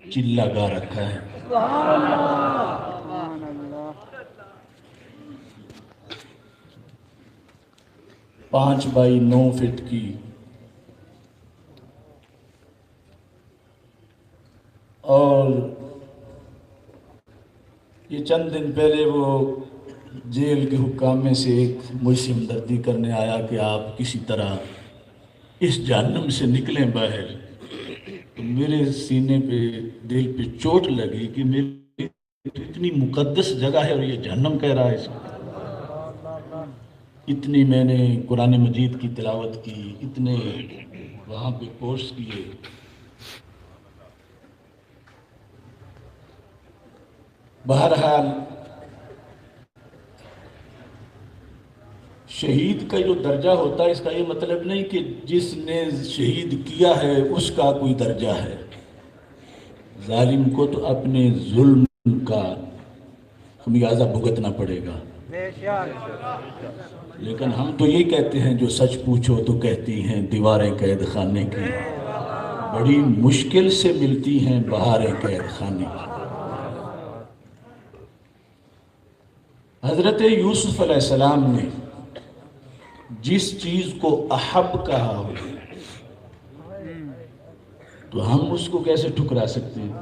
چلہ گا رکھا ہے۔ 5x9 fit کی اور یہ چند دن پہلے وہ جیل کے حکام میں سے ایک مجھ سے ہمدردی کرنے آیا کہ آپ کسی طرح اس جہنم سے نکلیں باہر، تو میرے سینے پہ دل پہ چوٹ لگی کہ میری اتنی مقدس جگہ ہے اور یہ جہنم کہہ رہا ہے اس کو۔ اتنی میں نے قرآن مجید کی تلاوت کی، اتنے وہاں پہ کورس کیے، بہرحال شہید کا جو درجہ ہوتا ہے اس کا یہ مطلب نہیں کہ جس نے شہید کیا ہے اس کا کوئی درجہ ہے۔ ظالم کو تو اپنے ظلم کا خمیازہ بھگتنا پڑے گا، لیکن ہم تو یہ کہتے ہیں جو سچ پوچھو تو کہتی ہیں دیواریں قید خانے کی، بڑی مشکل سے ملتی ہیں بہاریں قید خانے کی۔ حضرت یوسف علیہ السلام نے جس چیز کو احب کہا ہو تو ہم اس کو کیسے ٹھکرا سکتے ہیں؟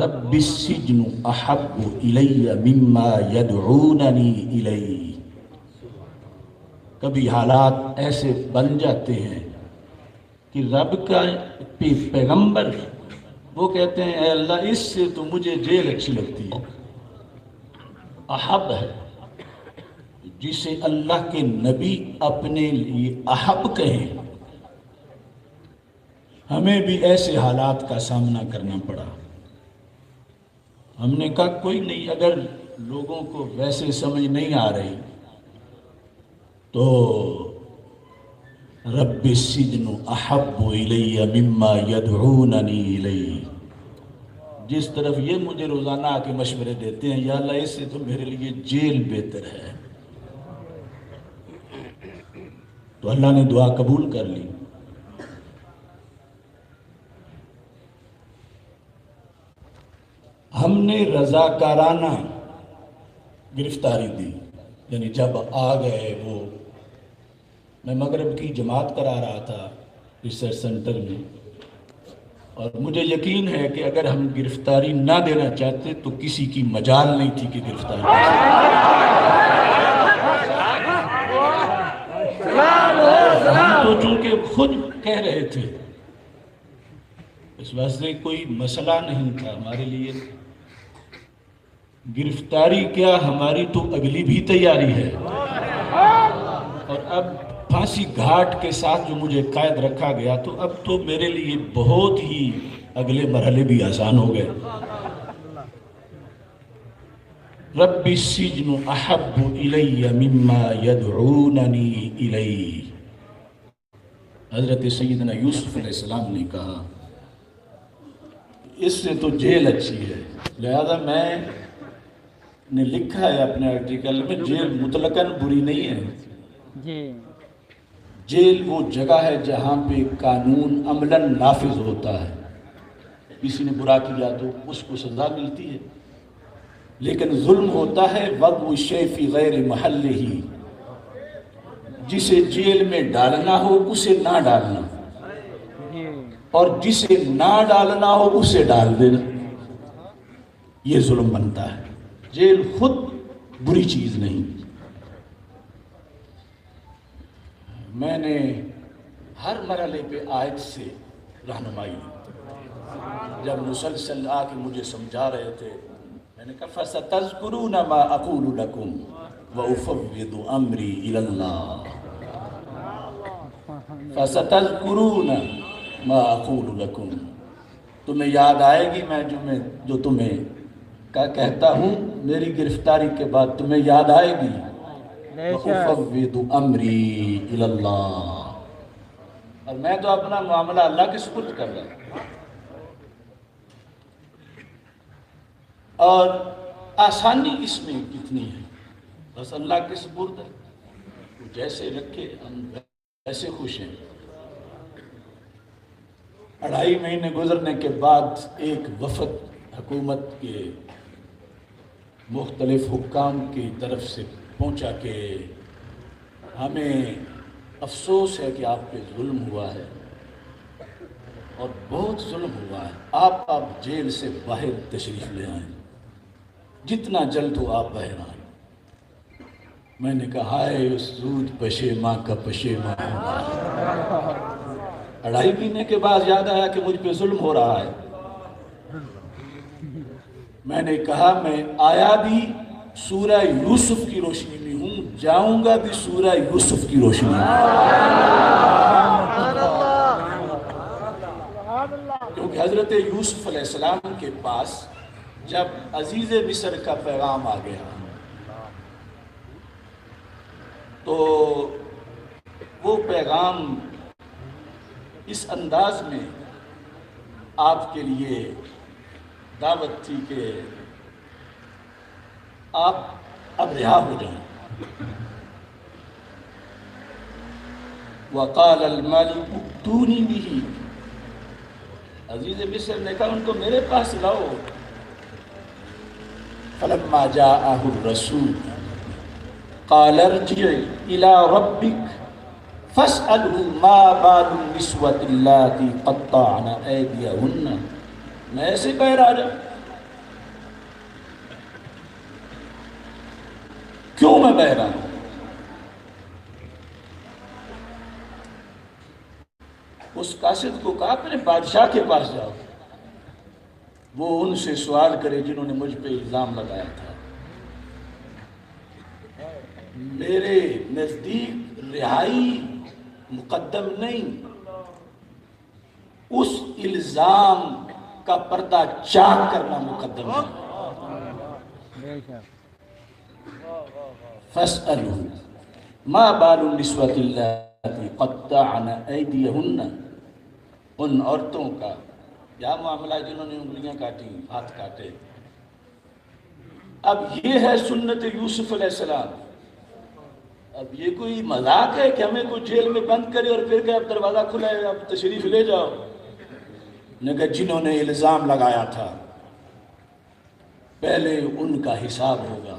رب السجن احب الی مما یدعوننی الی۔ کبھی حالات ایسے بن جاتے ہیں کہ رب کا پیغمبر وہ کہتے ہیں اے اللہ اس سے تو مجھے جیل اچھی لگتی ہے۔ احب ہے جسے اللہ کے نبی اپنے لیے احب کہیں۔ ہمیں بھی ایسے حالات کا سامنا کرنا پڑا، ہم نے کہا کوئی نہیں، اگر لوگوں کو ویسے سمجھ نہیں آ رہی تو رب السجن احب الی مما یدعوننی الی۔ جس طرف یہ مجھے روزانہ آ کے مشورے دیتے ہیں یا اللہ اس سے تو میرے لیے جیل بہتر ہے، تو اللہ نے دعا قبول کر لی۔ ہم نے رضاکارانہ گرفتاری دی، یعنی جب آ گئے وہ، میں مغرب کی جماعت کرا رہا تھا ریسرچ سینٹر میں، اور مجھے یقین ہے کہ اگر ہم گرفتاری نہ دینا چاہتے تو کسی کی مجال نہیں تھی کہ گرفتاری کر سکتے۔ ہم تو چونکہ خود کہہ رہے تھے اس واسطے کوئی مسئلہ نہیں تھا ہمارے لیے۔ گرفتاری کیا ہماری تو اگلی بھی تیاری ہے، اور اب پھانسی گھاٹ کے ساتھ جو مجھے قید رکھا گیا تو اب تو میرے لیے بہت ہی اگلے مرحلے بھی آسان ہو گئے۔ رب السجن احب الی مما یدعوننی الی۔ حضرت سیدنا یوسف علیہ السلام نے کہا اس سے تو جیل اچھی ہے، لہذا میں نے لکھا ہے اپنے آرٹیکل میں جیل مطلقاً بری نہیں ہے۔ جیل وہ جگہ ہے جہاں پہ قانون عملاً نافذ ہوتا ہے، کسی نے برا کیا تو اس کو سزا ملتی ہے، لیکن ظلم ہوتا ہے وضع الشیء فی غیر محلہ، جسے جیل میں ڈالنا ہو اسے نہ ڈالنا، اور جسے نہ ڈالنا ہو اسے ڈال دینا، یہ ظلم بنتا ہے۔ جیل خود بری چیز نہیں۔ میں نے ہر مرحلے پہ آیت سے رہنمائی دی، جب مسلسل آ کے مجھے سمجھا رہے تھے میں نے کہا فَسَتَذْكُرُونَ مَا أَقُولُ لَكُمْ وَأُفَوِّضُ أَمْرِي إِلَى اللَّهِ۔ فَسَتَذْكُرُونَ مَا أَقُولُ لَكُمْ، تمہیں یاد آئے گی میں جو تمہیں کہتا ہوں، میری گرفتاری کے بعد تمہیں یاد آئے گی۔ وَأُفَوِّضُ أَمْرِي إِلَى اللَّهِ، اور میں تو اپنا معاملہ اللہ کے سپرد کر رہا ہوں، اور آسانی اس میں کتنی ہے، بس اللہ کے سپرد ہے، وہ جیسے رکھے ہم ویسے خوش ہیں۔ 2.5 مہینے گزرنے کے بعد ایک وفد حکومت کے مختلف حکام کی طرف سے پہنچا کہ ہمیں افسوس ہے کہ آپ پہ ظلم ہوا ہے اور بہت ظلم ہوا ہے، آپ جیل سے باہر تشریف لے آئیں، جتنا جلد ہو آپ باہر آئیں۔ میں نے کہا ہے اس زود پشیماں کا پشیماں ہونا ہے۔ 2.5 مہینے کے بعد یاد آیا کہ مجھ پہ ظلم ہو رہا ہے۔ میں نے کہا میں آیا بھی سورہ یوسف کی روشنی میں ہوں، جاؤں گا بھی سورہ یوسف کی روشنی میں، کیونکہ حضرت یوسف علیہ السلام کے پاس جب عزیز مصر کا پیغام آ گیا تو وہ پیغام اس انداز میں آپ کے لیے دعوت تھی کہ آپ اب رہا ہو جائیں۔ وقال الملك ائتوني به، عزیز مصر نے کہا ان کو میرے پاس لاؤ۔ فلما جاءه الرسول قال ارجع الى ربك فاسأله ما بال النسوة اللاتي قطعن أيديهن۔ میں ایسے باہر آ جاؤں؟ کیوں میں باہر آؤں؟ اس قاصد کو کہا اپنے بادشاہ کے پاس جاؤ، وہ ان سے سوال کرے جنہوں نے مجھ پہ الزام لگایا تھا۔ میرے نزدیک رہائی مقدم نہیں، اس الزام کا پردہ چاک کرنا مقدم ہے۔ فَاسْأَلُهُ مَا بَالُ النِّسْوَةِ اللَّاتِي قَطَّعْنَ أَيْدِيَهُنَّ، ان عورتوں کا کیا معاملہ ہے جنہوں نے انگلیاں کاٹی، ہاتھ کاٹے۔ اب یہ ہے سنت یوسف علیہ السلام۔ اب یہ کوئی مذاق ہے کہ ہمیں کوئی جیل میں بند کرے اور پھر کہ اب دروازہ کھلا ہے اب تشریف لے جاؤ؟ کہ جنہوں نے الزام لگایا تھا پہلے ان کا حساب ہوگا۔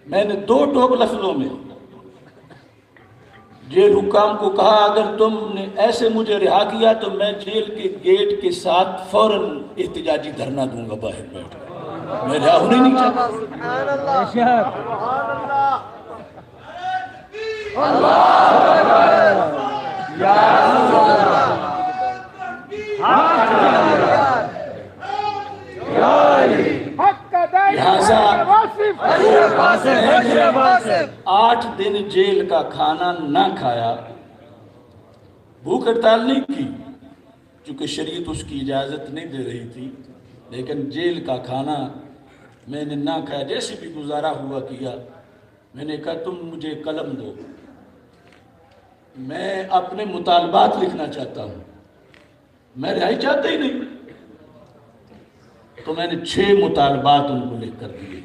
میں نے 2 ٹوک لفظوں میں جیل حکام کو کہا اگر تم نے ایسے مجھے رہا کیا تو میں جیل کے گیٹ کے ساتھ فوراً احتجاجی دھرنا دوں گا باہر بیٹھ کر، میں رہا ہونے نہیں چاہتا۔ لہذا 8 دن جیل کا کھانا نہ کھایا، بھوک ہڑتال نہیں کی چونکہ شریعت اس کی اجازت نہیں دے رہی تھی، لیکن جیل کا کھانا میں نے نہ کھایا، جیسے بھی گزارا ہوا کیا۔ میں نے کہا تم مجھے قلم دو، میں اپنے مطالبات لکھنا چاہتا ہوں، میں رہائی چاہتا ہی نہیں۔ تو میں نے 6 مطالبات ان کو لکھ کر دیے۔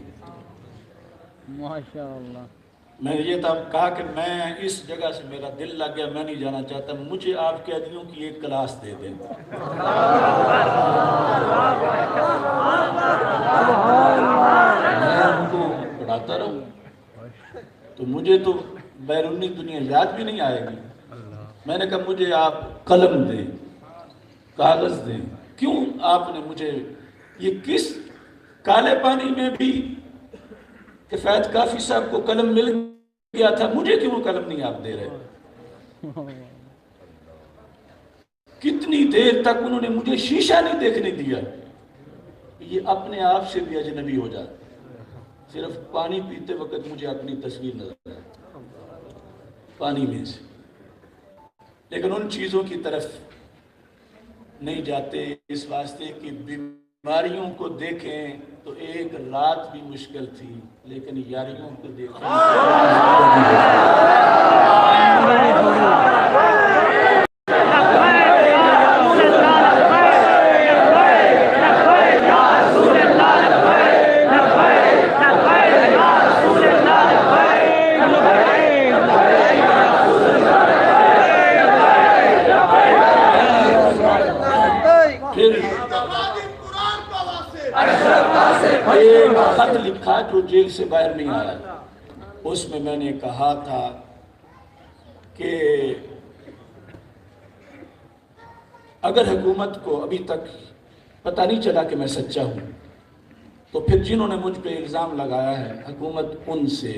ماشاءاللہ۔ میں نے یہ تب کہا کہ میں اس جگہ سے میرا دل لگ گیا، میں نہیں جانا چاہتا، مجھے آپ قیدیوں کی ایک کلاس دے دیں۔ میں ان کو پڑھاتا رہوں تو مجھے تو بیرونی دنیا یاد بھی نہیں آئے گی۔ میں نے کہا مجھے آپ قلم دیں، کاغذ دیں۔ کیوں آپ نے مجھے یہ کس کالے پانی میں بھی کفایت کافی صاحب کو قلم مل گیا تھا، مجھے کیوں قلم نہیں آپ دے رہے؟ کتنی دیر تک انہوں نے مجھے شیشہ نہیں دیکھنے دیا۔ یہ اپنے آپ سے بھی اجنبی ہو جاتا، صرف پانی پیتے وقت مجھے اپنی تصویر نظر آئی پانی میں سے، لیکن ان چیزوں کی طرف نہیں جاتے اس واسطے کہ بیماریوں کو دیکھیں تو ایک رات بھی مشکل تھی، لیکن یاریوں کو دیکھیں پھر ایک خط لکھا جو جیل سے باہر نہیں آیا، اس میں میں نے کہا تھا کہ اگر حکومت کو ابھی تک پتہ نہیں چلا کہ میں سچا ہوں تو پھر جنہوں نے مجھ پہ الزام لگایا ہے حکومت ان سے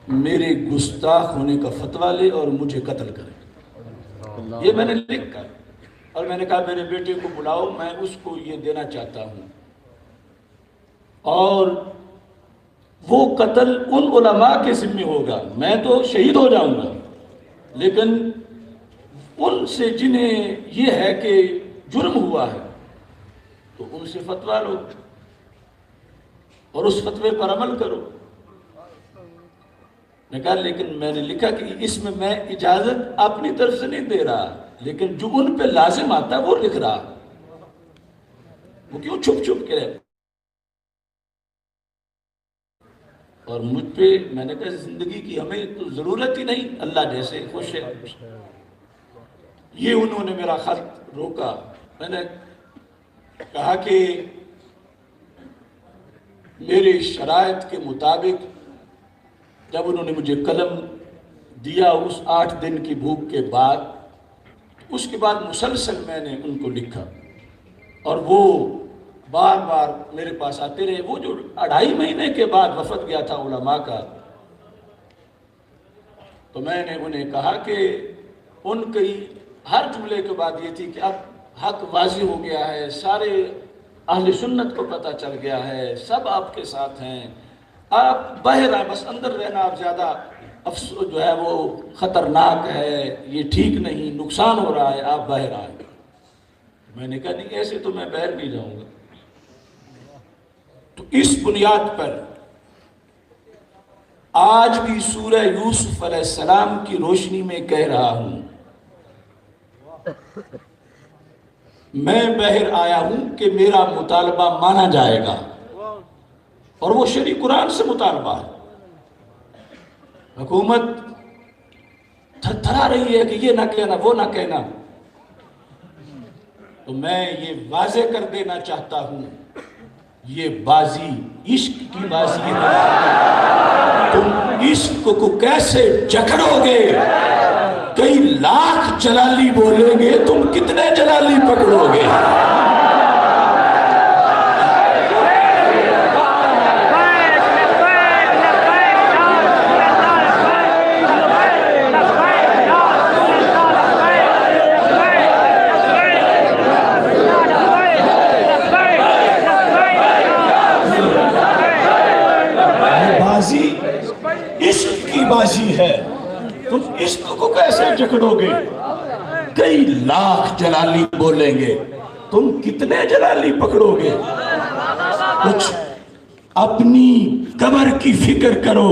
میرے گستاخ ہونے کا فتویٰ لے اور مجھے قتل کرے۔ یہ میں نے لکھ کر، اور میں نے کہا میرے بیٹے کو بلاؤ، میں اس کو یہ دینا چاہتا ہوں، اور وہ قتل ان علماء کے ذمہ ہوگا، میں تو شہید ہو جاؤں گا، لیکن ان سے جنہیں یہ ہے کہ جرم ہوا ہے تو ان سے فتویٰ لو اور اس فتوے پر عمل کرو۔ میں کہا لیکن میں نے لکھا کہ اس میں اجازت اپنی طرف سے نہیں دے رہا، لیکن جو ان پہ لازم آتا ہے وہ لکھ رہا، وہ کیوں چھپ چھپ کے رہے؟ اور مجھ پہ میں نے کہا زندگی کی ہمیں تو ضرورت ہی نہیں، اللہ جیسے خوش ہے۔ یہ انہوں نے میرا خط روکا۔ میں نے کہا کہ میرے شرائط کے مطابق جب انہوں نے مجھے قلم دیا اس 8 دن کی بھوک کے بعد، اس کے بعد مسلسل میں نے ان کو لکھا اور وہ بار بار میرے پاس آتے رہے۔ وہ جو 2.5 مہینے کے بعد وفد گیا تھا علماء کا، تو میں نے انہیں کہا کہ ان کی ہر جملے کے بعد یہ تھی کہ اب حق واضح ہو گیا ہے، سارے اہل سنت کو پتہ چل گیا ہے، سب آپ کے ساتھ ہیں، آپ باہر آئیں، بس اندر رہنا آپ زیادہ جو ہے وہ خطرناک ہے، یہ ٹھیک نہیں، نقصان ہو رہا ہے، آپ باہر آئیں۔ میں نے کہا نہیں ایسے تو میں باہر نہیں جاؤں گا۔ تو اس بنیاد پر آج بھی سورہ یوسف علیہ السلام کی روشنی میں کہہ رہا ہوں، میں باہر آیا ہوں کہ میرا مطالبہ مانا جائے گا، اور وہ شرعی قرآن سے مطالبہ ہے۔ حکومت تھرتھرا رہی ہے کہ یہ نہ کہنا وہ نہ کہنا، تو میں یہ واضح کر دینا چاہتا ہوں یہ بازی عشق کی بازی ہے۔ تم عشق کو کیسے جکڑو گے؟ کئی لاکھ جلالی بولیں گے، تم کتنے جلالی پکڑو گے؟ بازی عشق کی بازی ہے، تم عشق کو کیسے جکڑو گے؟ کئی لاکھ جلالی بولیں گے، تم کتنے جلالی پکڑو گے؟ کچھ اپنی قبر کی فکر کرو،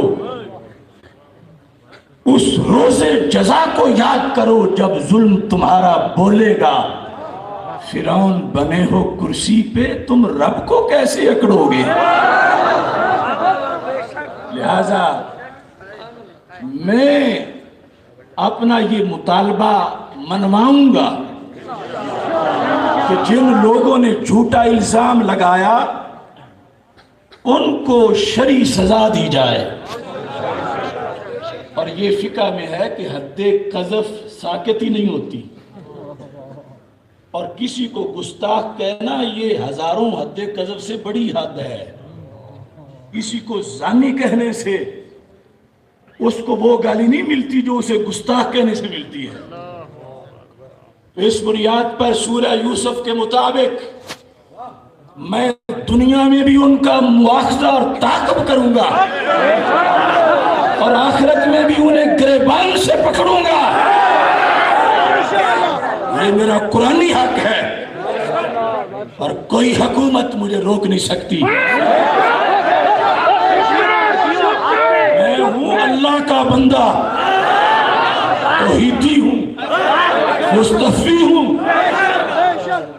اس روز جزا کو یاد کرو جب ظلم تمہارا بولے گا۔ فرعون بنے ہو کرسی پہ، تم رب کو کیسے اکڑو گے؟ لہذا میں اپنا یہ مطالبہ منواؤں گا کہ جن لوگوں نے جھوٹا الزام لگایا ان کو شرعی سزا دی جائے، اور یہ فقہ میں ہے کہ حد قذف ساکت ہی نہیں ہوتی، اور کسی کو گستاخ کہنا یہ ہزاروں حد قذف سے بڑی حد ہے۔ کسی کو زانی کہنے سے اس کو وہ گالی نہیں ملتی جو اسے گستاخ کہنے سے ملتی ہے۔ اس بنیاد پر سورہ یوسف کے مطابق میں دنیا میں بھی ان کا مواخذہ اور تعاقب کروں گا، اور آخرت میں بھی انہیں گریبان سے پکڑوں گا۔ یہ میرا قرآنی حق ہے اور کوئی حکومت مجھے روک نہیں سکتی۔ میں ہوں اللہ کا بندہ، توحیدی ہوں، مصطفی ہوں،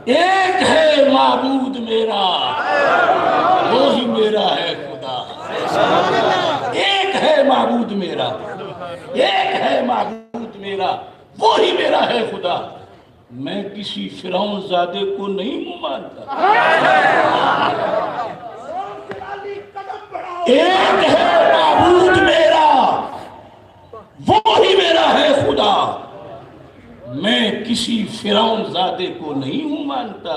ایک ہے معبود میرا، وہی میرا ہے خدا۔ ایک ہے معبود میرا، ایک ہے معبود میرا، وہی میرا ہے خدا۔ میں کسی فرعون زادے کو نہیں ہوں مانتا. ایک ہے معبود میرا، وہی میرا ہے خدا. میں کسی فرعون زادے کو نہیں ہوں مانتا.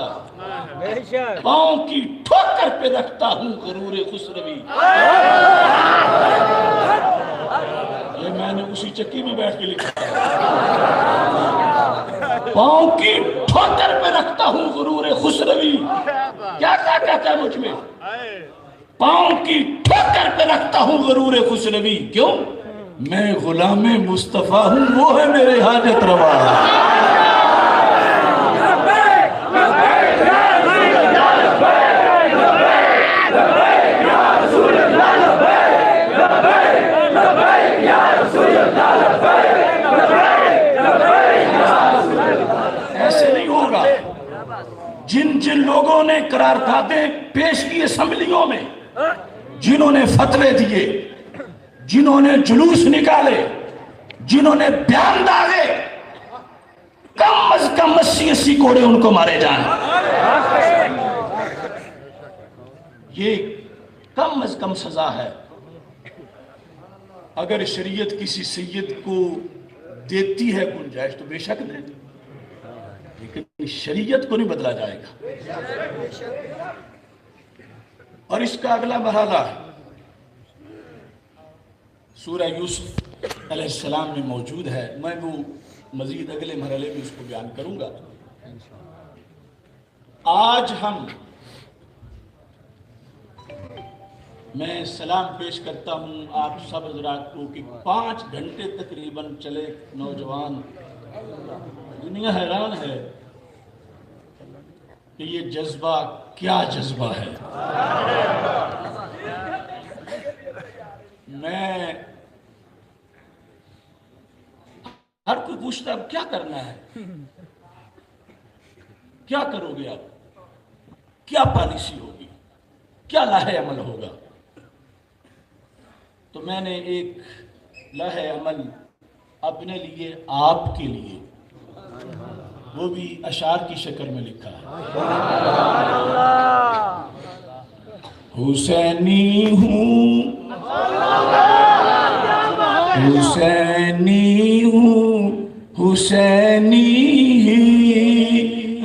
پاؤں کی ٹھوکر پہ رکھتا ہوں غرور خسروی. یہ میں نے اسی چکی میں بیٹھ کے لکھا. پاؤں کی ٹھوکر پہ رکھتا ہوں غرور خسروی. کیا کہتا ہے مجھ میں؟ پاؤں کی ٹھوکر پہ رکھتا ہوں غرور خسروی. کیوں؟ میں غلام مصطفیٰ ہوں، وہ ہے میرے حاجت روا. ایسے نہیں ہوگا. جن لوگوں نے قراردادیں پیش کی اسمبلیوں میں، جنہوں نے فتوے دیے، جنہوں نے جلوس نکالے، جنہوں نے بیان ڈالے، کم از کم 80 کوڑے ان کو مارے جائیں. یہ کم از کم سزا ہے. اگر شریعت کسی سید کو دیتی ہے گنجائش تو بے شک دے دی، لیکن شریعت کو نہیں بدلا جائے گا. اور اس کا اگلا مرحلہ سورہ یوسف علیہ السلام میں موجود ہے. میں وہ مزید اگلے مرحلے میں اس کو بیان کروں گا. آج میں سلام پیش کرتا ہوں آپ سب حضرات کو کہ 5 گھنٹے تقریباً چلے نوجوان. دنیا حیران ہے کہ یہ جذبہ کیا جذبہ ہے. میں ہر کوئی پوچھتا اب کیا کرنا ہے، کیا کرو گے آپ، کیا پالیسی ہوگی، کیا لاہ عمل ہوگا. تو میں نے ایک لاہ عمل اپنے لیے، آپ کے لیے، وہ بھی اشعار کی شکل میں لکھا ہے. حسینی ہوں، حسینی ہوں، حسینی ہی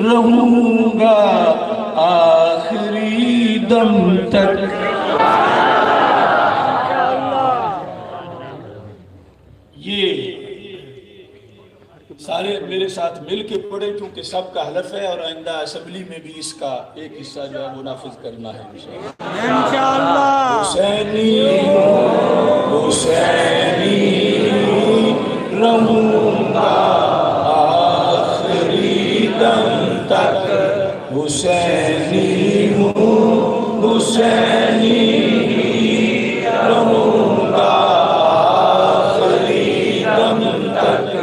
رہوں گا آخری دم تک. یہ سارے میرے ساتھ مل کے پڑھیں کیونکہ سب کا حلف ہے، اور آئندہ اسمبلی میں بھی اس کا ایک حصہ جو ہے وہ نافذ کرنا ہے انشاءاللہ. حسینی حسینی رہوں گا آخری دم تک. حسینی ہوں، حسینی رہوں گا آخری دم تک.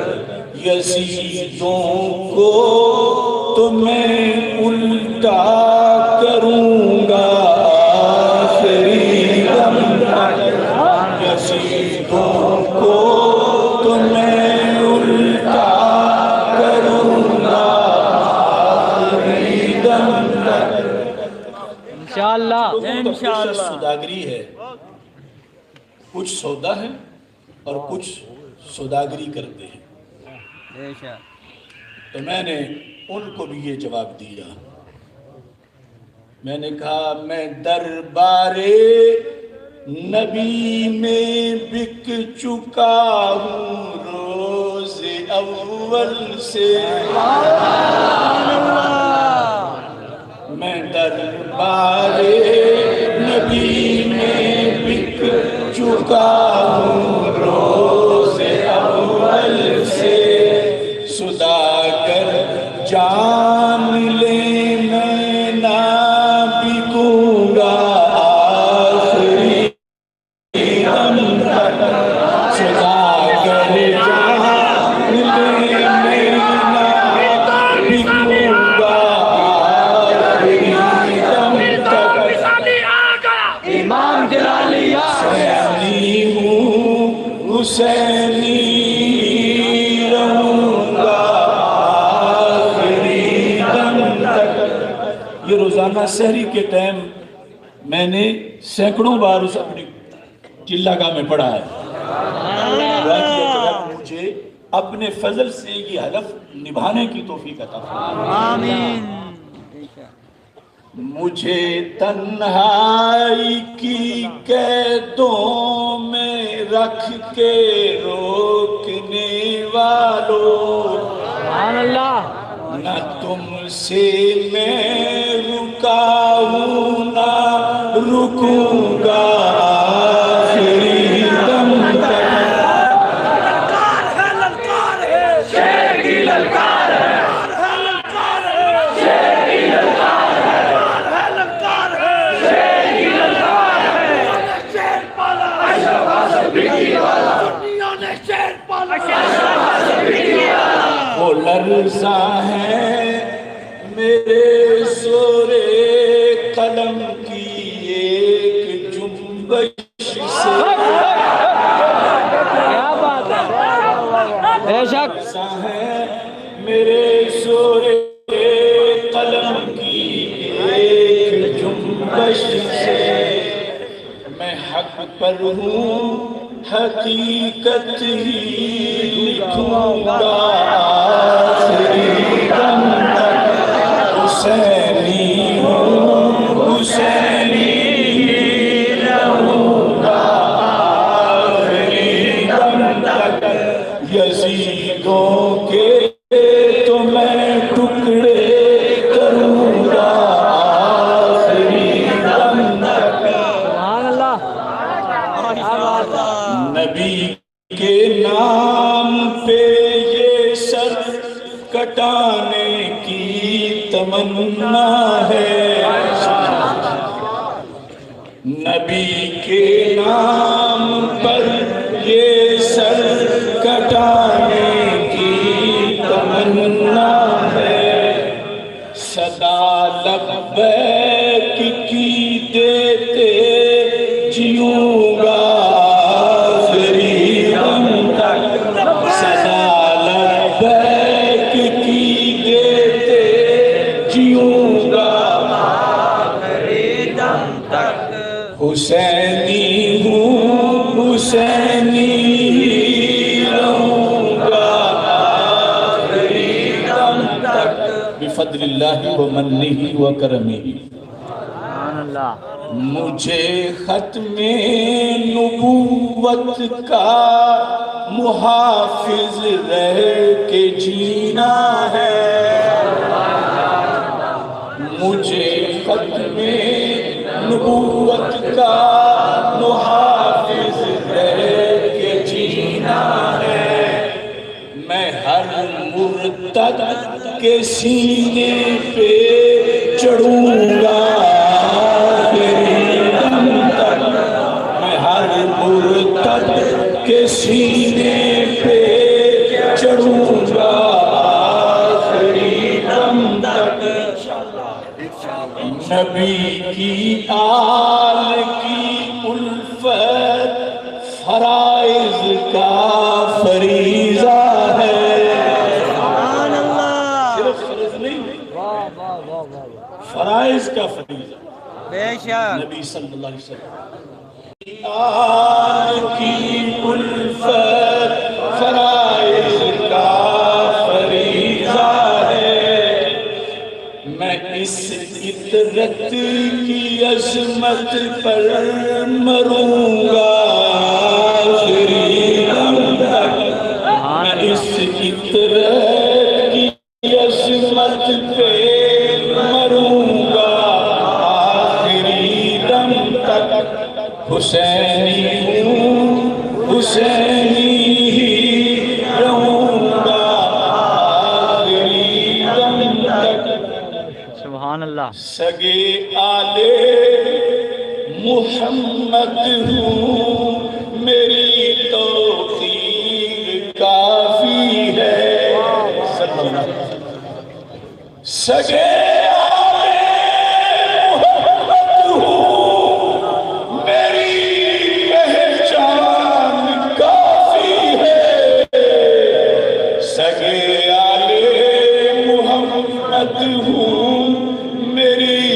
یزیدوں کو تو میں الٹا کروں گا آخری دم تک. یزیدوں کو تو میں الٹا کروں گا آخری دم تک. انشاءاللہ انشاءاللہ. سوداگری ہے، کچھ سودا ہے اور کچھ سوداگری کرتے ہیں. تو میں نے ان کو بھی یہ جواب دیا. میں نے کہا میں دربار نبی میں بک چکا ہوں روز اول سے. میں دربار نبی میں بک چکا ہوں روز اول سے. سوداگر جان لے میں نہ بکوں گا آخری دم تک. سوداگر جان لے میں نہ بکوں گا آخری دم تک. امام جلالیہ حسینی ہوں، حسینی رہوں گا یہ روزانہ سحری کے ٹائم میں نے سینکڑوں بار اس اپنی چلا گاہ میں پڑھا ہے۔ مجھے اپنے فضل سے یہ حلف نبھانے کی توفیق عطا فرمائے۔ آمین۔ مجھے تنہائی کی قیدوں میں رکھ کے روکنے والوں، سبحان اللہ۔ نہ تم سے میں رکا ہوں نہ رکوں گا آخری دم تک۔ وہ لرزاں ہے میرے زورِ قلم کی ایک جنبش سے، کیا بات ہے، بے شک۔ لرزاں ہے میرے زورِ قلم کی ایک جنبش سے، میں حق پر ہوں حقیقت ہی لکھوں گا آخری دم تک، حسینی ہوں حسینی ہی رہوں گا آخری دم تک، یزیدوں کے تو میں ٹکڑے کروں گا آخری دم تک۔ سبحان اللہ۔ نبی کے نام پہ یہ سر کٹانے کی تمنا ہے، نبی کے نام پر یہ سر کٹانے کی تمنا ہے، صدا لبیک کی دیتے جیوں گا آخری دم تک، صدا لبیک کی دیتے جیوں گا آخری دم تک، حسینی ہوں حسینی ہی رہوں گا آخری دم تک، بفضل اللہ و منہ و کرمہ۔ سبحان اللہ۔ مجھے ختم نبوت کا محافظ رہ کے جینا ہے، مجھے ختم نبوت کا محافظ رہ کے جینا ہے، میں ہر مرتد کے سینے پہ چڑھوں گا آخری دم تک، میں ہر مرتد کے سینے پہ چڑھوں گا آخری دم تک، نبی کی آل کی الفت فرائض کا فریضہ ہے، صرف فرض نہیں، فرائض کا فریضہ، بے شک۔ نبی صلی اللہ علیہ وسلم آل کی الفت فرائض کا فریضہ ہے، میں اس عطرت کی عظمت پر مروں گا آخری دم تک، میں اس عطرت کی عظمت پہ مروں گا آخری دم تک، حسینی ہوں حسینی ہی رہوں گا آخری دم تک، سبحان اللہ۔ سگے آلے محمد ہوں میری توقیر کافی ہے، صلی اللہ علیہ وسلم، سگے آلے محمد ہوں میری پہچان کافی ہے، سگے آلے محمد ہوں میری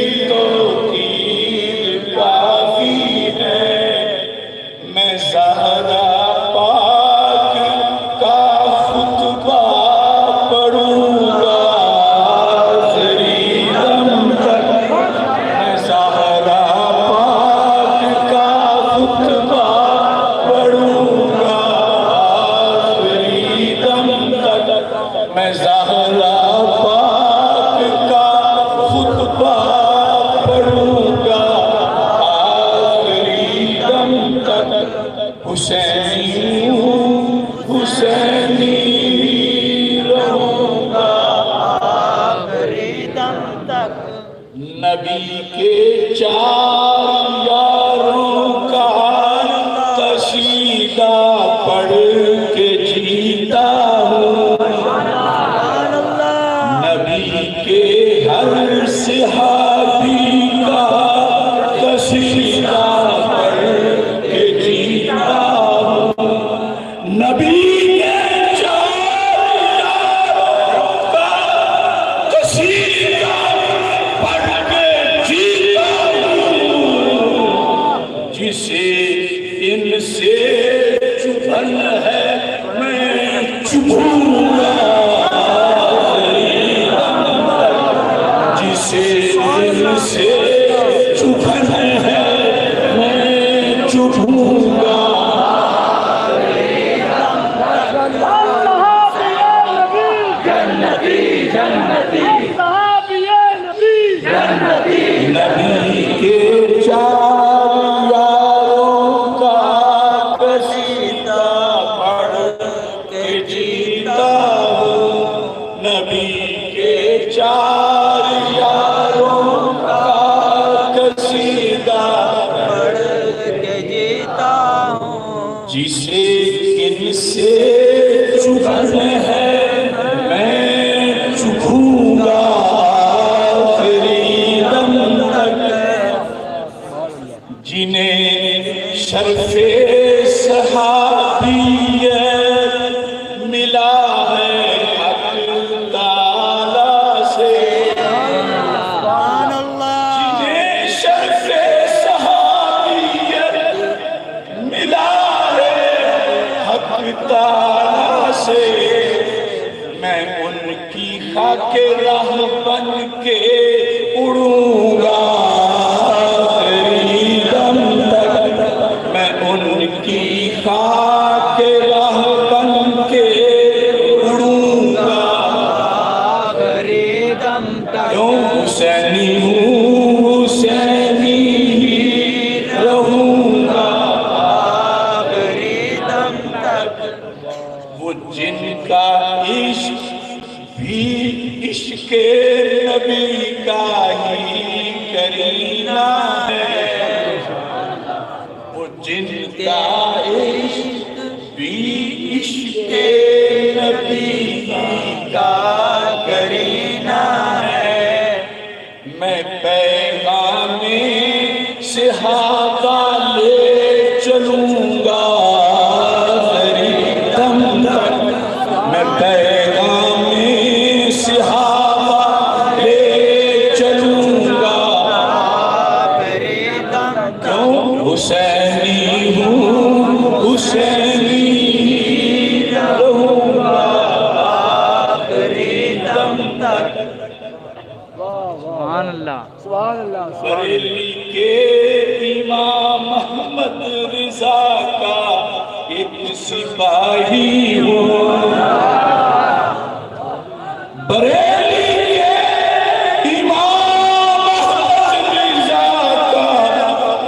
نبی کے چار یاروں کا قصیدہ پڑھ کے جیتا ہوں، نبی کے ہر صحابی کا قصیدہ پڑھ کے جیتا ہوں، نبی جسے ان سے چبھن ہے میں چبھوں گا، جسے ان سے چبھن ہے میں چبھوں گا۔ نبی کے چار یاروں کا قصیدہ پڑھ کے جیتا ہوں، نبی کے چار یاروں کا قصیدہ پڑھ کے جیتا ہوں، جسے ان سے چبھن ہے میں چبھوں گا آخری دم تک، جنہیں شرف صحابیت ملا ہے حق تعالیٰ سے، جنہیں شرف صحابیت ملا ہے حق تعالیٰ سے، میں ان کی خاک راہ بن کے اڑوں گا آخری دم تک، میں ان کی خاک راہ بن کے اڑوں گا آخری دم تک، کیوں حسینی ہوں حسینی ہی رہوں گا آخری دم تک، وہ جن کا عشق بھی عشق نبی کا ہی کرینہ ہے، وہ جن کا عشق بھی عشق نبی کا کرینہ ہے، میں پیغام صحابہ لے چلوں گا آخری دم تک، میں پیغام صحابہ لے چلوں گا آخری دم تک، کیوں حسینی ہوں حسینی ہی رہوں گا آخری دم تک۔ سبحان اللہ، سبحان اللہ۔ بریلی کے امام محمد رضا کا ایک سپاہی ہوں، بریلی کے امام محمد رضا کا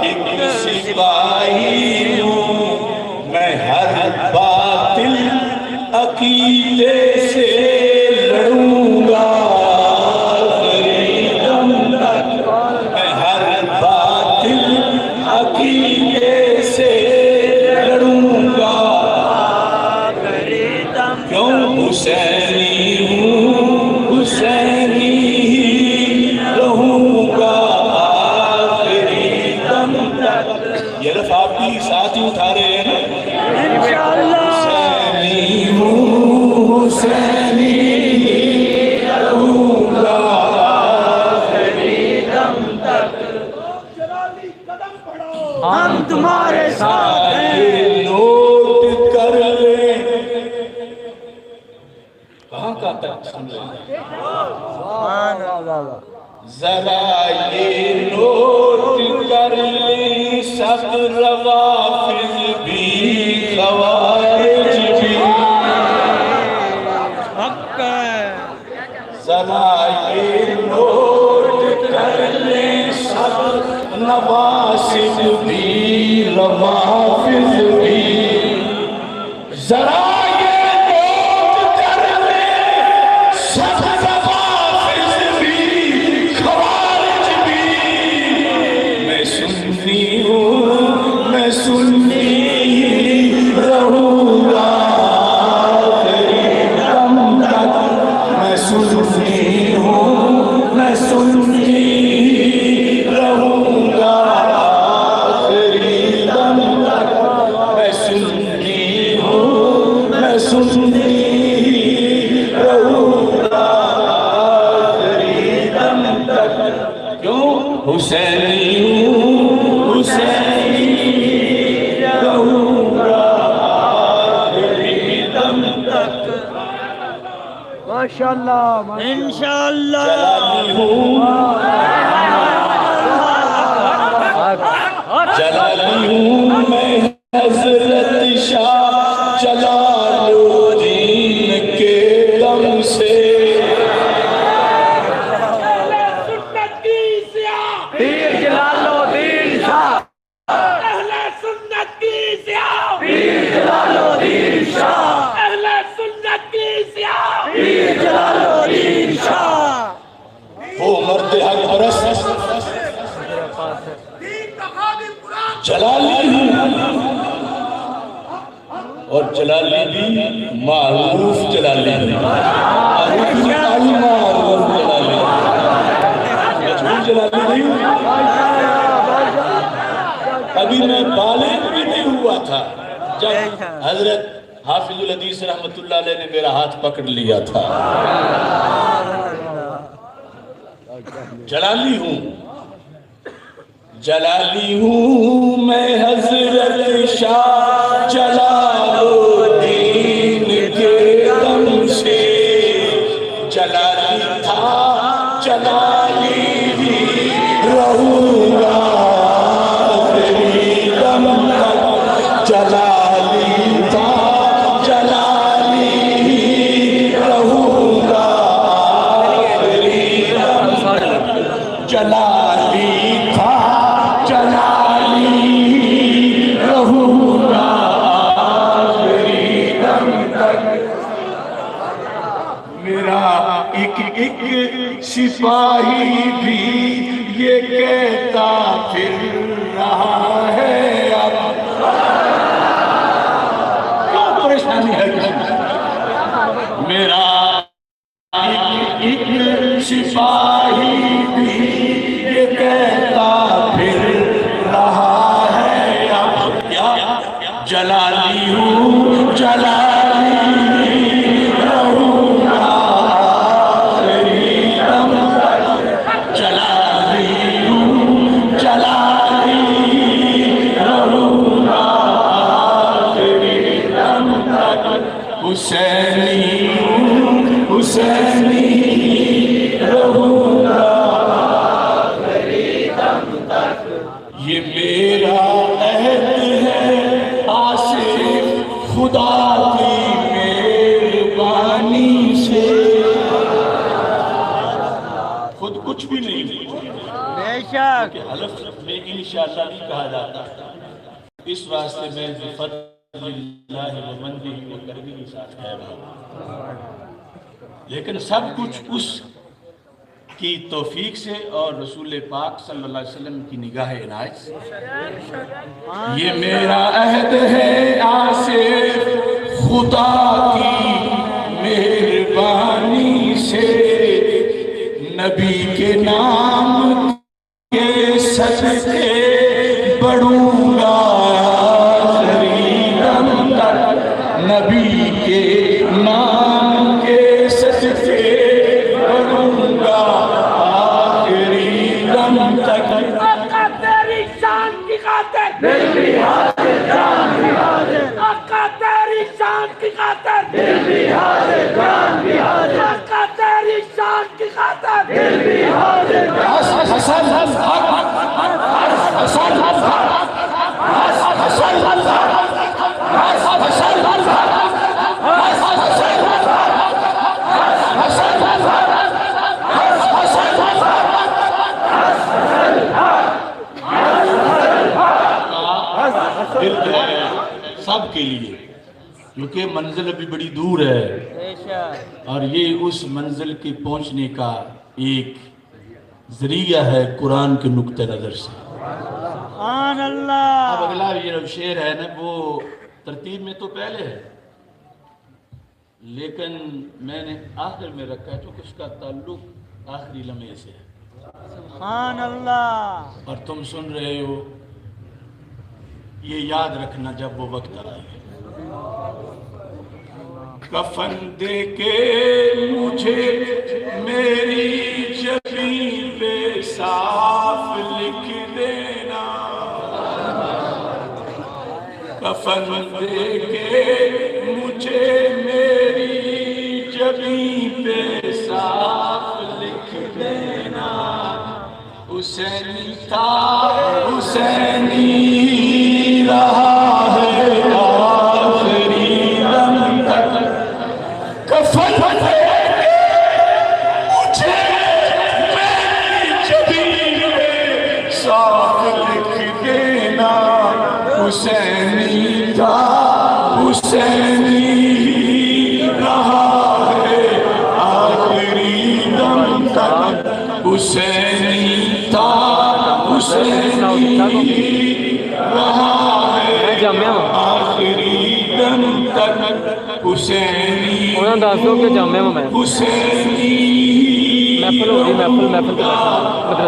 ایک سپاہی ہوں، میں ہر باطل عقیدے سے لڑوں گا آخری دم تک، میں ہر باطل عقیدے سے لڑوں گا آخری دم تک، کیوں حسینی ہوں حسینی ہی رہوں گا آخری دم تک۔ یہ لفظ آپ بھی ساتھ ہی اٹھا رہے ہیں نا، انشاءاللہ حسینی ہوں حسینی ہی رہوں گا آخری دم تک، ہم تمہارے ساتھ ہیں۔ نوٹ کر لیں کہاں کا تک سمجھیں، ذرا یہ نوٹ کر لیں سب روافض بھی خوارج بھی، ذرا یہ نوٹ کر لیں سب نواسب بھی روافض بھی، ذرا سب روافض بھی خوارج حسینی ہوں حسینی رہوں گا آخری دم تک ماشاءاللہ انشاءاللہ جلالی ہوں جلالی ہوں میں حضرت شاہ جلال الدین کے دم سے پیر جلال الدین شاہ اہل سنت کی سیاہ پیر جلال الدین شاہ اہل سنت کی سیاہ پیر جلال الدین شاہ وہ مرد حق پرست جلالی ہوں اور جلالی بھی معروف جلالی معروف جلالی مجھول جلالی نہیں ہوں ابھی میں بالغ بھی نہیں ہوا تھا جب حضرت حافظ الحدیث رحمت اللہ علیہ نے میرا ہاتھ پکڑ لیا تھا جلالی ہوں جلالی ہوں میں حضرت شاہ جلال الدین کے دم سے جلالی تھا جلالی بھی رہوں گا آخری دم تک جلالی تھا جلالی بھی رہوں گا آخری دم تک جلالی تھا جلالی رہوں گا آخری دم تک میرا ایک ایک سپاہی بھی یہ کہتا پھر رہا ہے اب کیا پریشانی ہے میرا ایک ایک سپاہی بھی یہ کہتا پھر رہا ہے اب کیا جلالی ہوں جلالی رہوں گا آخری دم تک جلالی ہوں جلالی رہوں گا آخری دم تک حسینی ہوں حسینی رہوں گا یہ میرا عہد ہے آصف خدا کی مہربانی سے خود کچھ بھی نہیں بے شک کہ حلف میں انشاءاللہ نہیں کہا جاتا اس واسطے میں بفضل اللہ و منہ و کرمی کے ساتھ کہہ رہا ہوں لیکن سب کچھ اس کی توفیق سے اور رسول پاک صلی اللہ علیہ وسلم کی نگاہ عنایت سے یہ میرا عہد ہے آصف خدا کی مہربانی سے نبی کے نام کے صدقے بڑھوں گا آخری دم تک نبی کے نام کے صدقے بڑھوں گا آخری دم تک آقا تیری شان کی خاطر دل بھی حاضر جان بھی حاضر آقا تیری شان کی خاطر دل بھی حاضر جان بھی حاضر آقا تیری شان کی خاطر دل بھی حاضر حسن حسن سب کے لیے کیونکہ منزل ابھی بڑی دور ہے بے شک اور یہ اس منزل کے پہنچنے کا ایک ذریعہ ہے قرآن کے نقطہ نظر سے سبحان اللہ اب اگلا یہ جو شعر ہے نا وہ ترتیب میں تو پہلے ہے لیکن میں نے آخر میں رکھا ہے چونکہ اس کا تعلق آخری لمحے سے ہے سبحان اللہ اور تم سن رہے ہو یہ یاد رکھنا جب وہ وقت آئے کفن دے کے مجھے میری جبین پہ صاف کفن دے کے مجھے میری جبیں پہ صاف لکھ دینا، حسینی تھا حسینی رہا ہے آخری دم تک، کفن دے کے مجھے میری جبیں پہ صاف لکھ دینا، حسینی تھا حسینی رہا ہے آخری دم تک، حسینی تھا حسینی رہا ہے آخری دم تک، حسینی حسینی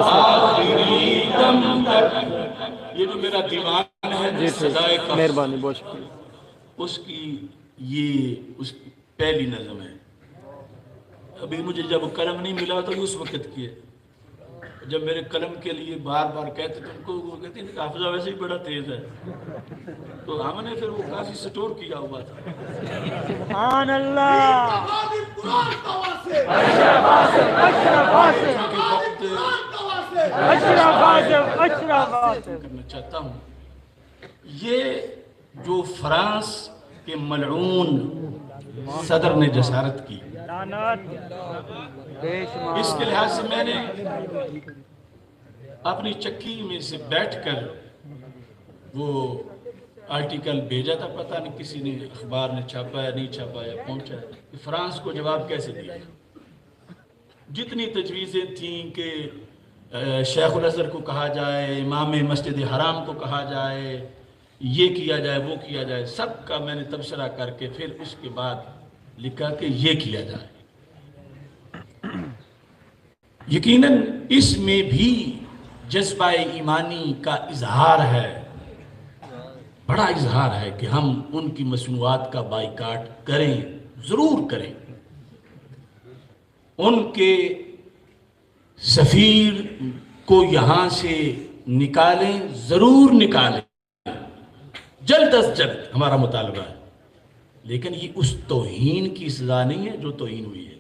آخری دم تک۔ یہ جو میرا دیوان ہے صدائے کف، مہربانی، بہت شکریہ۔ اس کی یہ اس کی پہلی نظم ہے۔ ابھی مجھے جب قلم نہیں ملا تو اس وقت کی ہے، جب میرے قلم کے لیے بار بار کہتے تو ان کو وہ کہتے ہیں کہ حافظہ ویسے ہی بڑا تیز ہے، تو ہم نے پھر وہ کافی سٹور کیا ہوا تھا۔ سبحان اللہ، کرنا چاہتا ہوں، یہ جو فرانس کے ملعون صدر نے جسارت کی، اس کے لحاظ سے میں نے اپنی چکی میں سے بیٹھ کر وہ آرٹیکل بھیجا تھا، پتہ نہیں کسی نے اخبار نے چھاپا یا نہیں چھاپا یا پہنچا ہے کہ فرانس کو جواب کیسے دیا۔ جتنی تجویزیں تھیں کہ شیخ الازہر کو کہا جائے، امام مسجد حرام کو کہا جائے، یہ کیا جائے وہ کیا جائے، سب کا میں نے تبصرہ کر کے پھر اس کے بعد لکھا کہ یہ کیا جائے۔ یقیناً اس میں بھی جذبہ ایمانی کا اظہار ہے، بڑا اظہار ہے کہ ہم ان کی مصنوعات کا بائیکاٹ کریں، ضرور کریں، ان کے سفیر کو یہاں سے نکالیں، ضرور نکالیں، جلد از جلد ہمارا مطالبہ ہے، لیکن یہ اس توہین کی سزا نہیں ہے جو توہین ہوئی ہے۔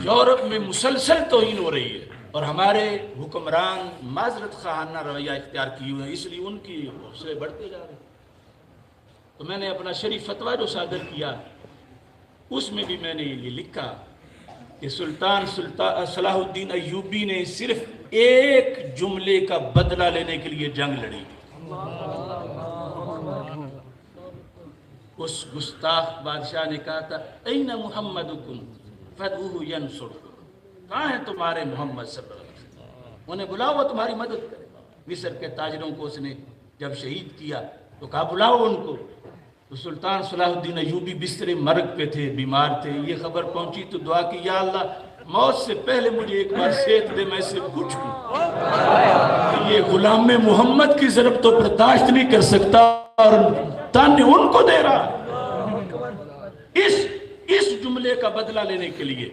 یورپ میں مسلسل توہین ہو رہی ہے اور ہمارے حکمران معذرت خواہانہ رویہ اختیار کیے ہوئے ہیں، اس لیے ان کی حوصلے بڑھتے جا رہے ہیں۔ تو میں نے اپنا شریف فتویٰ جو صادر کیا اس میں بھی میں نے یہ لکھا کہ سلطان صلاح الدین ایوبی نے صرف ایک جملے کا بدلہ لینے کے لیے جنگ لڑی، اس گستاخ بادشاہ نے کہا تھا این محمدکم فدعوہ ینصرکم، کہاں ہیں تمہارے محمد صلی اللہ علیہ وسلم، انہیں بلاؤ وہ تمہاری مدد کرے۔ مصر کے تاجروں کو اس نے جب شہید کیا تو کہا بلاؤ ان کو، تو سلطان صلاح الدین ایوبی بستر مرگ پہ تھے، بیمار تھے، یہ خبر پہنچی تو دعا کی یا اللہ موت سے پہلے مجھے ایک بار صحت دے، میں سے پوچھوں یہ غلام محمد کی ضرب تو برداشت نہیں کر سکتا اور تانے ان کو دے رہا۔ اس جملے کا بدلہ لینے کے لیے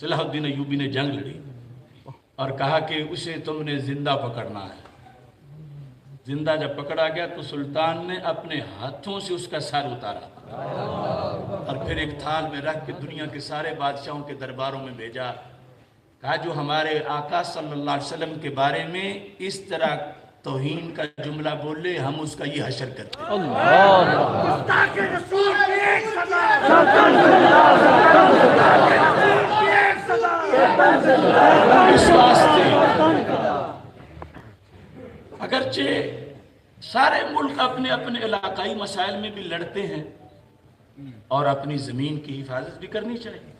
صلاح الدین ایوبی نے جنگ لڑی اور کہا کہ اسے تم نے زندہ پکڑنا ہے۔ زندہ جب پکڑا گیا تو سلطان نے اپنے ہاتھوں سے اس کا سر اتارا اور پھر ایک تھال میں رکھ کے دنیا کے سارے بادشاہوں کے درباروں میں بھیجا، کہا جو ہمارے آقا صلی اللہ علیہ وسلم کے بارے میں اس طرح توہین کا جملہ بولے ہم اس کا یہ حشر کرتے ہیں۔ اس واسطے اگرچہ سارے ملک اپنے اپنے علاقائی مسائل میں بھی لڑتے ہیں اور اپنی زمین کی حفاظت بھی کرنی چاہیے،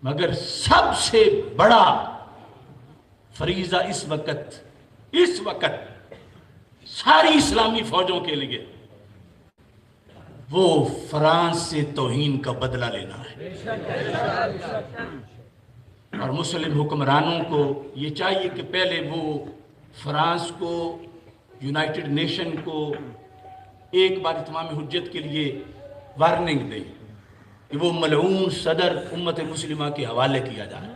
مگر سب سے بڑا فریضہ اس وقت ساری اسلامی فوجوں کے لیے وہ فرانس سے توہین کا بدلہ لینا ہے، اور مسلم حکمرانوں کو یہ چاہیے کہ پہلے وہ فرانس کو، یونائٹڈ نیشن کو ایک بار اتمام حجت کے لیے وارننگ دیں کہ وہ ملعون صدر امت مسلمہ کے حوالے کیا جائے،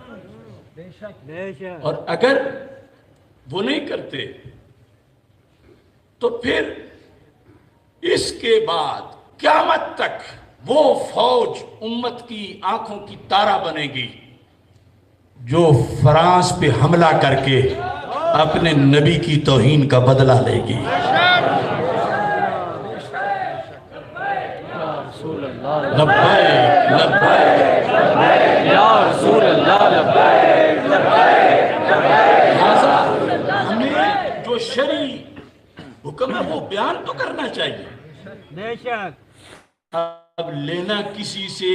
اور اگر وہ نہیں کرتے تو پھر اس کے بعد قیامت تک وہ فوج امت کی آنکھوں کی تارہ بنے گی جو فرانس پہ حملہ کر کے اپنے نبی کی توہین کا بدلہ لے گی. لبیک لبیک یا رسول اللہ لبیک لہذا ہمیں جو شرعی حکم ہے وہ بیان تو کرنا چاہیے. بے شک. اب لینا کسی سے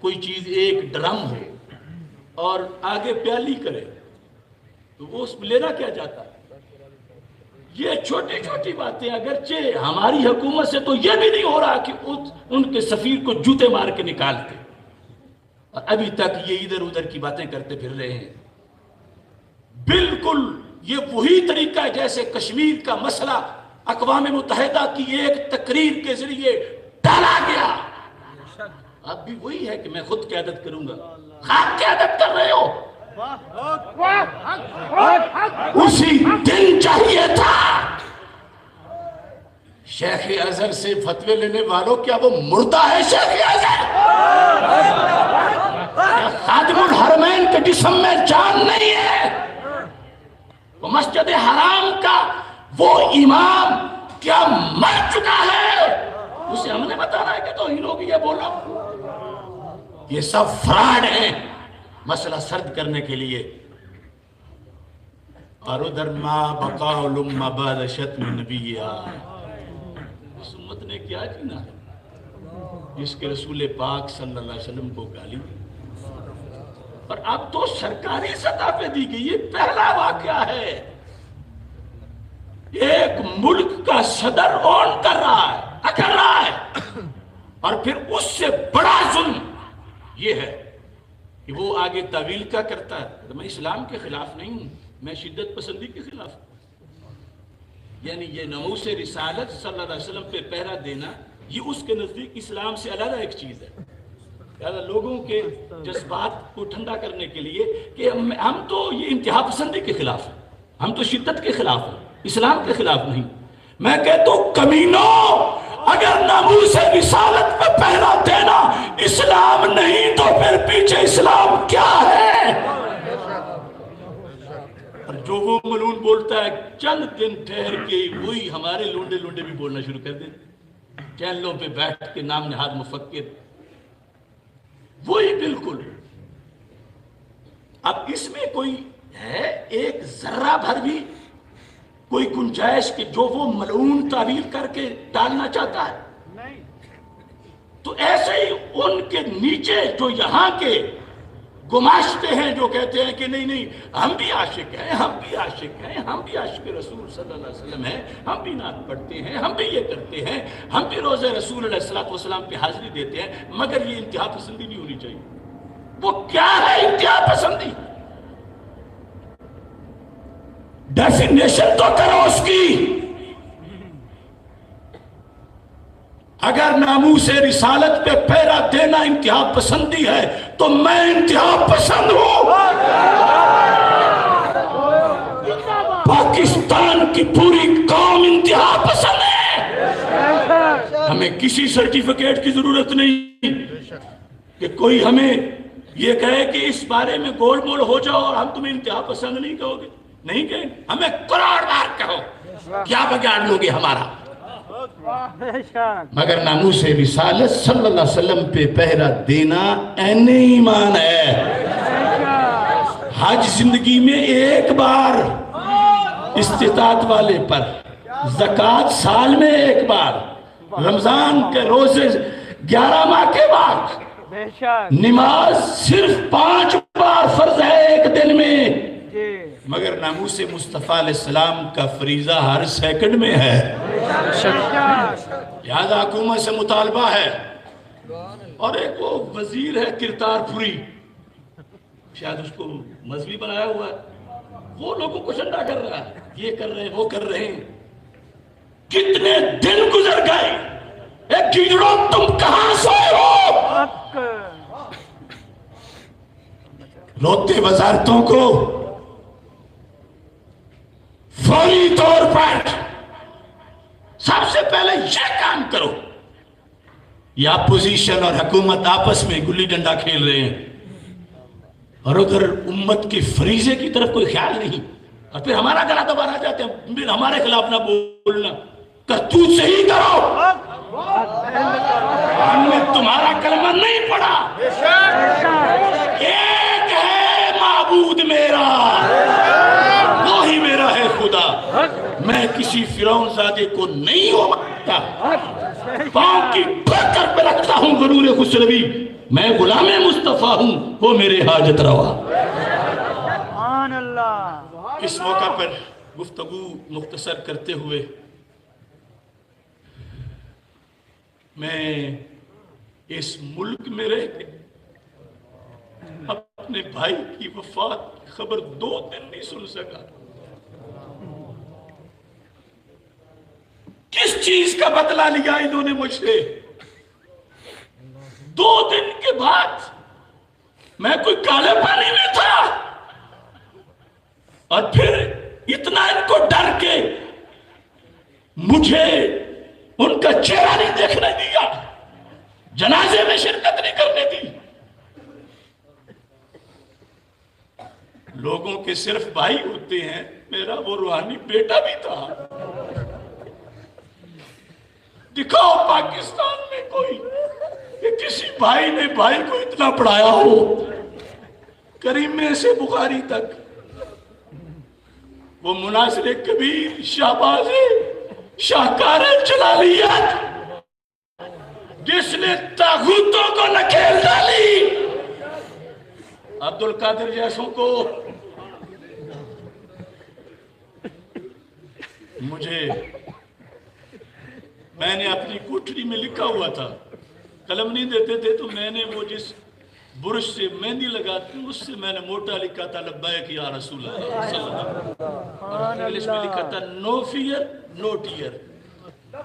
کوئی چیز ایک ڈرم ہو اور آگے پیالی کرے تو وہ اس میں لینا کیا جاتا ہے. یہ چھوٹی چھوٹی باتیں اگرچہ ہماری حکومت سے تو یہ بھی نہیں ہو رہا کہ ان کے سفیر کو جوتے مار کے نکالتے اور ابھی تک یہ ادھر ادھر کی باتیں کرتے پھر رہے ہیں. بالکل یہ وہی طریقہ ہے جیسے کشمیر کا مسئلہ اقوام متحدہ کی ایک تقریر کے ذریعے ڈالا گیا. اب بھی وہی ہے کہ میں خود قیادت کروں گا. آپ قیادت کر رہے ہو. اسی دن چاہیے تھا شیخ ازہر سے فتوے لینے والوں کیا وہ مردہ ہے شیخ ازہر؟ خادم الحرمین کے جسم میں جان نہیں ہے. وہ مسجد حرام کا وہ امام کیا مر چکا ہے؟ اسے ہم نے بتانا ہے کہ توہین ہوگی یہ بولو. یہ سب فراڈ ہیں مسئلہ سرد کرنے کے لیے. اور ادھر ما بقا الامہ بعد شتم نبیہا. اس امت نے کیا جینا ہے جس کے رسول پاک صلی اللہ علیہ وسلم کو گالی دی. اور اب تو سرکاری سطح پہ دی گئی. یہ پہلا واقعہ ہے ایک ملک کا صدر اون کر رہا ہے اکڑ رہا ہے. اور پھر اس سے بڑا ظلم یہ ہے کہ وہ آگے تعویل کا کرتا ہے. میں اسلام کے خلاف نہیں ہوں, میں شدت پسندی کے خلاف ہوں. یعنی یہ ناموس رسالت صلی اللہ علیہ وسلم پہ پہرا دینا یہ اس کے نزدیک اسلام سے علیحدہ ایک چیز ہے. لہذا لوگوں کے جذبات کو ٹھنڈا کرنے کے لیے کہ ہم تو یہ انتہا پسندی کے خلاف ہیں, ہم تو شدت کے خلاف ہیں, اسلام کے خلاف نہیں. میں کہتا ہوں کمینوں, اگر ناموس رسالت پہ پہرا دینا اسلام نہیں تو پھر پیچھے اسلام کیا ہے؟ اور جو وہ ملعون بولتا ہے چند دن ٹھہر کے وہی ہمارے لونڈے لونڈے بھی بولنا شروع کر دیں. چینلوں پہ بیٹھ کے نام نہاد مفکر وہی بالکل. اب اس میں کوئی ہے ایک ذرہ بھر بھی کوئی گنجائش کہ جو وہ ملعون تعویل کر کے ڈالنا چاہتا ہے؟ تو ایسے ہی ان کے نیچے جو یہاں کے گماشتے ہیں جو کہتے ہیں کہ نہیں نہیں ہم بھی عاشق ہیں, ہم بھی عاشق ہیں, ہم بھی عاشق رسول صلی اللہ علیہ وسلم ہیں, ہم بھی نعت پڑھتے ہیں, ہم بھی یہ کرتے ہیں, ہم بھی روزہ رسول علیہ السلام پہ حاضری دیتے ہیں, مگر یہ انتہا پسندی نہیں ہونی چاہیے. وہ کیا ہے انتہا پسندی؟ ڈیفینیشن تو کرو اس کی. اگر ناموس رسالت پہ پہرا دینا انتہا پسندی ہے تو میں انتہا پسند ہوں. پاکستان کی پوری قوم انتہا پسند ہے. ہمیں کسی سرٹیفکیٹ کی ضرورت نہیں کہ کوئی ہمیں یہ کہے کہ اس بارے میں گول مول ہو جاؤ اور ہم تمہیں انتہا پسند نہیں کہو گے. نہیں کہیں, ہمیں کروڑ بار کہو, کیا بگاڑ لو گے ہمارا. مگر ناموس رسالت صلی اللہ علیہ وسلم پہ پہرا دینا عین ایمان ہے. حج زندگی میں ایک بار استطاعت والے پر, زکوٰۃ سال میں ایک بار, رمضان کے روزے 11 ماہ کے بعد, نماز صرف 5 بار فرض ہے ایک دن میں. مگر ناموس مصطفیٰ علیہ السلام کا فریضہ ہر سیکنڈ میں ہے. لہذا حکومت سے مطالبہ ہے. اور ایک وہ وزیر ہے کرتار پوری, شاید اس کو مذہبی بنایا ہوا ہے, وہ لوگوں کو ٹھنڈا کر رہا ہے, یہ کر رہے ہیں وہ کر رہے ہیں. کتنے دن گزر گئے, اے کیڑوں تم کہاں سوئے ہو؟ روتے وزارتوں کو فوری طور پر سب سے پہلے یہ کام کرو. یہ اپوزیشن اور حکومت آپس میں گلی ڈنڈا کھیل رہے ہیں اور ادھر امت کے فریضے کی طرف کوئی خیال نہیں, اور پھر ہمارا گلا دبا رہ جاتے ہیں, پھر ہمارے خلاف نہ بولنا, کرتوت صحیح کرو. ہم نے تمہارا کلمہ نہیں پڑھا. ایک ہے معبود میرا, وہی میرا ہے خدا. میں کسی فرعون زادے کو نہیں ہو مانتا, پاؤں کی پکڑ پہ رکھتا ہوں غرور خسروی. میں غلام مصطفیٰ ہوں, وہ میرے حاجت روا. سبحان اللہ. اس موقع پر گفتگو مختصر کرتے ہوئے میں اس ملک میں رہ کے اپنے بھائی کی وفات کی خبر 2 دن نہیں سن سکا. کس چیز کا بدلہ لیا انہوں نے مجھ سے؟ 2 دن کے بعد میں کوئی کالے پانی میں تھا, اور پھر اتنا ان کو ڈر کے مجھے ان کا چہرہ نہیں دیکھنے دیا, جنازے میں شرکت نہیں کرنے دی. لوگوں کے صرف بھائی ہوتے ہیں, میرا وہ روحانی بیٹا بھی تھا. دکھاؤ پاکستان میں کوئی کہ کسی بھائی نے بھائی کو اتنا پڑھایا ہو, کریمے سے بخاری تک. وہ مناصر کبیر, شہباز, شاہکار جلالیت, جس نے طاغوتوں کو نکیل ڈالی, عبد القادر جیسوں کو. میں نے اپنی کوٹری میں لکھا ہوا تھا, قلم نہیں دیتے تھے تو میں نے وہ جس برش سے مہندی لگاتی ہوں اس سے میں نے موٹا لکھا تھا لبیک یا رسول اللہ صلی اللہ علیہ وسلم, اور انگلش میں لکھا تھا نو فیئر نو ٹیئر. میں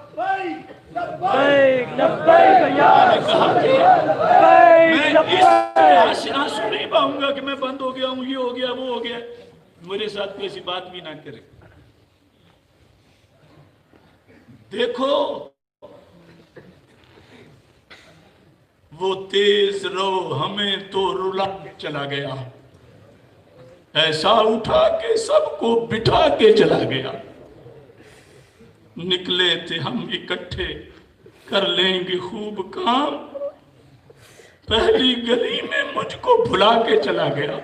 آنسو نہیں پاؤں گا کہ میں بند ہو گیا ہوں, یہ ہو گیا وہ ہو گیا, میرے ساتھ کوئی ایسی بات بھی نہ کرے. دیکھو وہ تیز رو ہمیں تو رلا چلا گیا, ایسا اٹھا کے سب کو بٹھا کے چلا گیا. نکلے تھے ہم اکٹھے کر لیں گے خوب کام, پہلی گلی میں مجھ کو بھلا کے چلا گیا.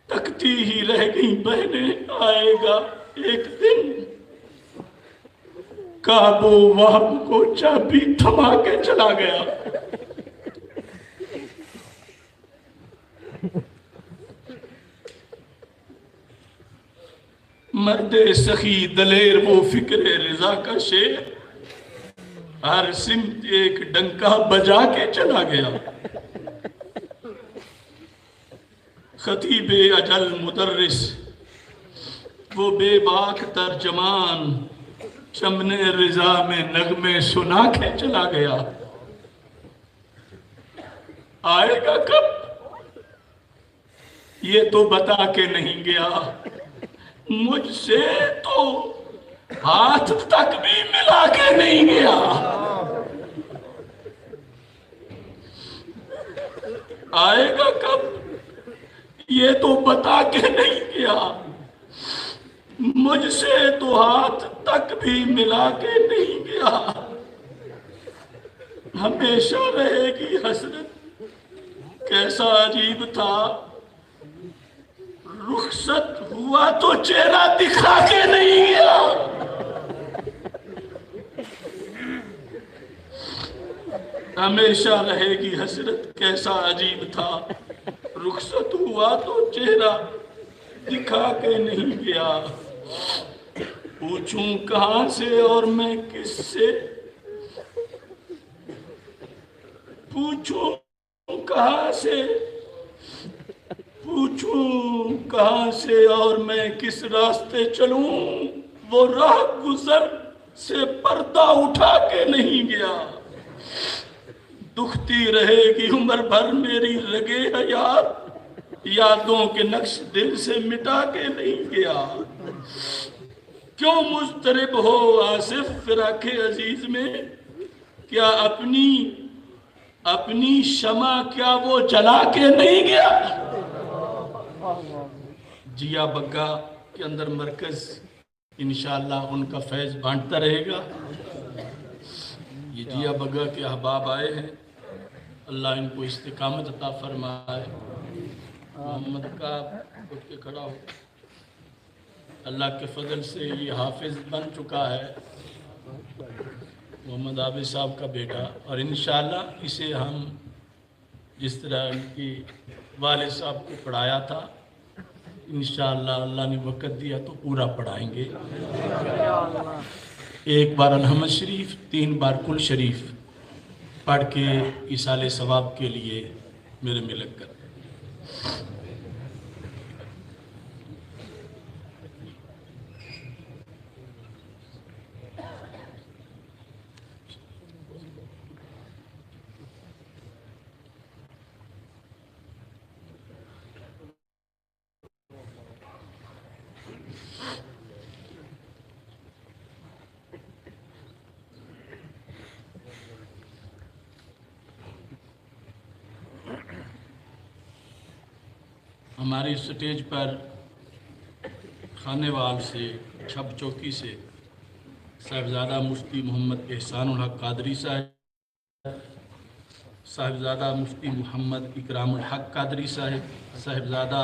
تکتی ہی رہ گئی بہنیں, آئے گا ایک دن کعب و وہب کو چابی تھما کے چلا گیا. مرد سخی دلیر وہ فکر رضا کا شیر, ہر سمت ایک ڈنکا بجا کے چلا گیا. خطیب اجل مدرس وہ بے باک ترجمان, چمن رضا میں نغمے سنا کے چلا گیا. آئے گا کب یہ تو بتا کے نہیں گیا, مجھ سے تو ہاتھ تک بھی ملا کے نہیں گیا. آئے گا کب یہ تو بتا کے نہیں گیا, مجھ سے تو ہاتھ تک بھی ملا کے نہیں گیا. ہمیشہ رہے گی حسرت کیسا عجیب تھا, رخصت ہوا تو چہرہ دکھا کے نہیں گیا. ہمیشہ رہے گی حسرت کیسا عجیب تھا, رخصت ہوا تو چہرہ دکھا کے نہیں گیا. پوچھوں کہاں سے اور میں کس سے, پوچھوں کہاں سے, پوچھوں کہاں سے اور میں کس راستے چلوں, وہ راہ گزر سے پردہ اٹھا کے نہیں گیا. دکھتی رہے گی عمر بھر میری رگے حیات, یادوں کے نقش دل سے مٹا کے نہیں گیا. کیوں مضطرب ہو آصف فراق عزیز میں؟ کیا اپنی شمع کیا وہ جلا کے نہیں گیا؟ جیا بگا کے اندر مرکز انشاءاللہ ان کا فیض بانٹتا رہے گا۔ یہ جیا بگا کے احباب آئے ہیں، اللہ ان کو استقامت عطا فرمائے۔ محمد کا اٹھ کے کھڑا ہو۔ اللہ کے فضل سے یہ حافظ بن چکا ہے، محمد عابد صاحب کا بیٹا، اور انشاءاللہ اسے ہم جس طرح ان کی والد صاحب کو پڑھایا تھا، انشاءاللہ اللہ نے وقت دیا تو پورا پڑھائیں گے۔ ایک بار الحمد شریف، 3 بار کل شریف پڑھ کے ایصال ثواب کے لیے میرے میں لگ کر۔ ہماری سٹیج پر خانے وال سے، چھب چوکی سے صاحبزادہ مفتی محمد احسان الحق قادری صاحب، صاحبزادہ مفتی محمد اکرام الحق قادری صاحب، صاحبزادہ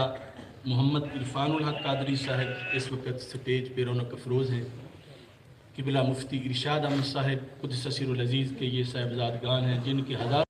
محمد عرفان الحق قادری صاحب اس وقت سٹیج پہ رونق افروز ہیں۔ قبلہ مفتی ارشاد احمد صاحب قدس سر العزیز کے یہ صاحبزادگان ہیں، جن کے ہزار